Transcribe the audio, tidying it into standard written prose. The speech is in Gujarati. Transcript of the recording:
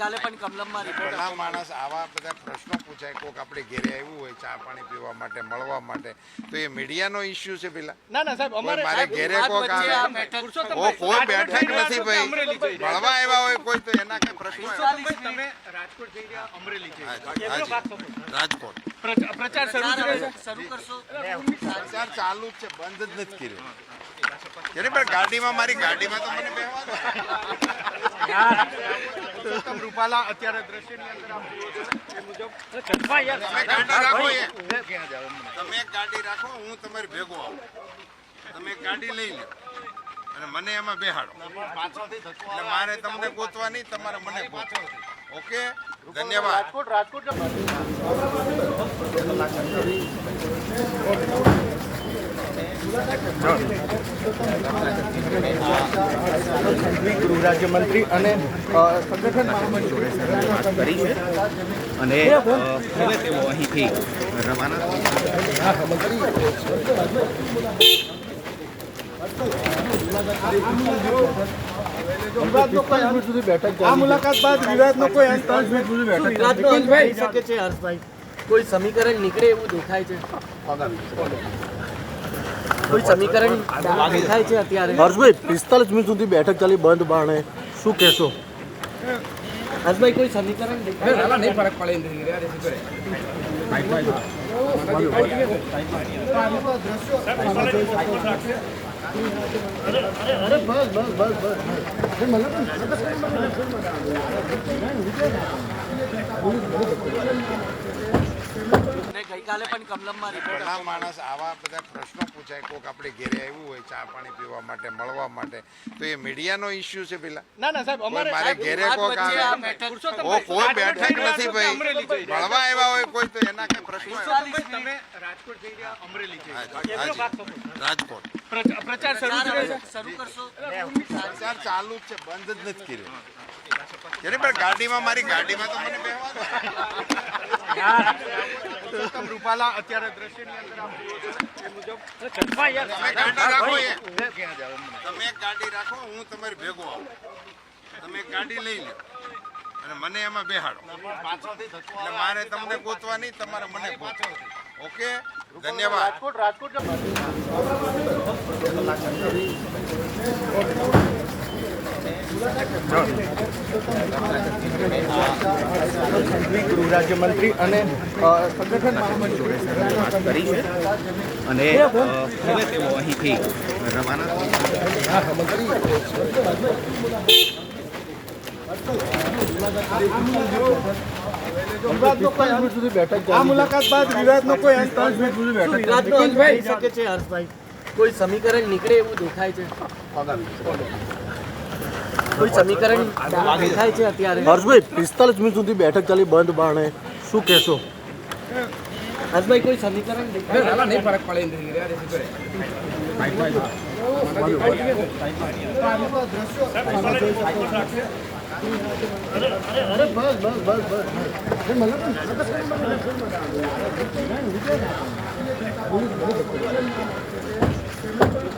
ગઈકાલે પણ કમલમમાં રિપોર્ટ ઘણા માણસ આવા બધા પ્રશ્નો પૂછાય, કોઈક આપણે ઘેરે આવ્યું હોય ચા પાણી પીવા માટે, મળવા માટે, તો એ મીડિયાનો ઇસ્યુ છે પેલા. ના સાહેબ, અમારે મારે ઘેરે કોઈ બેઠક નથી ભાઈ, મળવા આવ્યા હોય કોઈ, તો એના કઈ પ્રશ્નો. તમે રાજકોટ જઈ રહ્યા, અમરેલી જઈ રાજકોટ પ્રચાર શરૂ કરશો? પ્રચાર ચાલુ જ છે, બંધ જ નથી કર્યો. પણ ગાડીમાં, મારી ગાડીમાં તો મને બેહવાનું રૂપાલા અત્યારે દ્રશ્યની અંદર તમે ગાડી રાખો, તમે એક ગાડી રાખો, હું તમારી ભેગો આવું. તમે એક ગાડી લઈ લો અને મને એમાં બેહાડો, એટલે મારે તમને ગોતવા નહીં, તમારે મને ગોતવા. ઓકે, ધન્યવાદ. રાજકોટ ગૃહ રાજ્યમંત્રી અને સંગઠન મહામંત્રી વાત કરી છે અને હવે તેઓ અહીંથી રવાના આ મુલાકાત બાદ વિવાદનો કોઈ અંત સુધી બેઠક વિવાદનો અંત થઈ શકે છે હર્ષભાઈ? કોઈ સમીકરણ નીકળે એવું દેખાય છે? કોઈ સમીકરણ દેખાય છે અત્યારે? હર્ષભાઈ 45 મિનિટ સુધી બેઠક ચાલી બંધ બારણે, શું કહેશો? હર્ષભાઈ કોઈ સમીકરણ દેખાય? નહીં ફરક પડે. ગઈકાલે પણ કમલમમાં રિપોર્ટ ઘણા માણસ આવા બધા પ્રશ્નો પૂછાય, કોઈક આપણે ઘેરે આવ્યું હોય ચા પાણી પીવા માટે, મળવા માટે, તો એ મીડિયાનો ઇસ્યુ છે પેલા. ના સાહેબ, મારે ઘેરે કોઈ બેઠક નથી ભાઈ, મળવા આવ્યા હોય કોઈ, તો એના કઈ પ્રશ્નો. તમે રાજકોટ જઈ રહ્યા, અમરેલી જઈ રાજકોટ પ્રચાર શરૂ કરશો? પ્રચાર ચાલુ જ છે, બંધ જ નથી કર્યો. પણ ગાડીમાં, મારી ગાડીમાં તો મને બેહવાનું. રૂપાલા અત્યારે દ્રશ્યની અંદર તમે ગાડી રાખો, તમે એક ગાડી રાખો, હું તમારી ભેગો આવું. તમે એક ગાડી લઈ લો અને મને એમાં બેહાડો, એટલે મારે તમને ગોતવા નહીં, તમારે મને ગોતવા. ઓકે, ધન્યવાદ. રાજકોટ ગૃહ રાજ્યમંત્રી અને સંગઠન મહામંત્રી વાત કરી છે અને હવે તેઓ અહીંથી રવાના આ મુલાકાત બાદ વિવાદનો કોઈ અંત સુધી બેઠક વિવાદનો અંત થઈ શકે છે હર્ષભાઈ? કોઈ સમીકરણ નીકળે એવું દેખાય છે? કોઈ સમીકરણ દેખાય છે અત્યારે? હર્ષભાઈ 45 મિનિટ સુધી બેઠક ચાલી બંધ બારણે, શું કહેશો? હર્ષભાઈ કોઈ સમીકરણ દેખાય? નહીં ફરક પડે.